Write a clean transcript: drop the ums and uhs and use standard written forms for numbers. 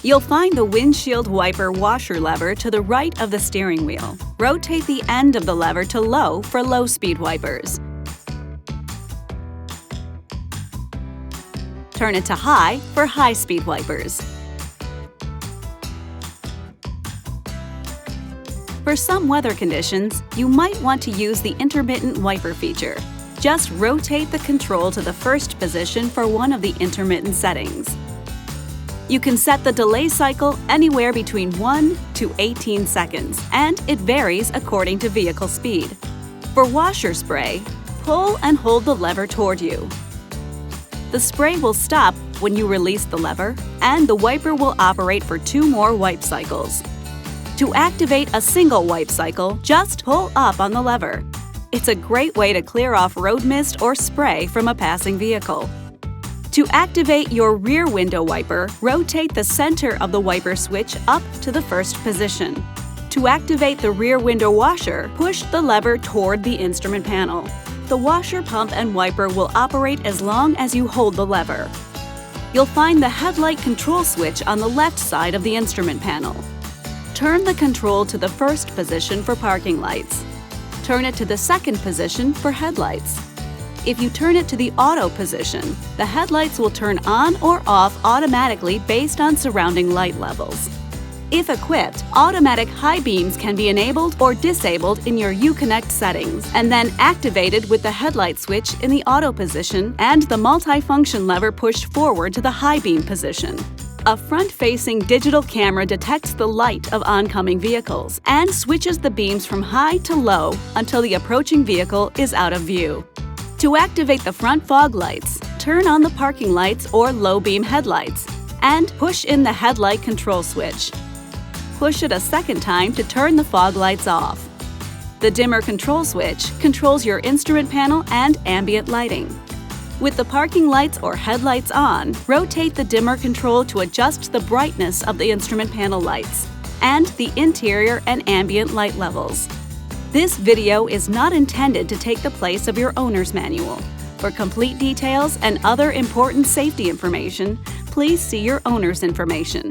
You'll find the windshield wiper washer lever to the right of the steering wheel. Rotate the end of the lever to low for low-speed wipers. Turn it to high for high-speed wipers. For some weather conditions, you might want to use the intermittent wiper feature. Just rotate the control to the first position for one of the intermittent settings. You can set the delay cycle anywhere between 1 to 18 seconds, and it varies according to vehicle speed. For washer spray, pull and hold the lever toward you. The spray will stop when you release the lever, and the wiper will operate for 2 more wipe cycles. To activate a single wipe cycle, just pull up on the lever. It's a great way to clear off road mist or spray from a passing vehicle. To activate your rear window wiper, rotate the center of the wiper switch up to the first position. To activate the rear window washer, push the lever toward the instrument panel. The washer pump and wiper will operate as long as you hold the lever. You'll find the headlight control switch on the left side of the instrument panel. Turn the control to the first position for parking lights. Turn it to the second position for headlights. If you turn it to the auto position, the headlights will turn on or off automatically based on surrounding light levels. If equipped, automatic high beams can be enabled or disabled in your Uconnect settings, and then activated with the headlight switch in the auto position and the multi-function lever pushed forward to the high beam position. A front-facing digital camera detects the light of oncoming vehicles and switches the beams from high to low until the approaching vehicle is out of view. To activate the front fog lights, turn on the parking lights or low-beam headlights and push in the headlight control switch. Push it a second time to turn the fog lights off. The dimmer control switch controls your instrument panel and ambient lighting. With the parking lights or headlights on, rotate the dimmer control to adjust the brightness of the instrument panel lights and the interior and ambient light levels. This video is not intended to take the place of your owner's manual. For complete details and other important safety information, please see your owner's information.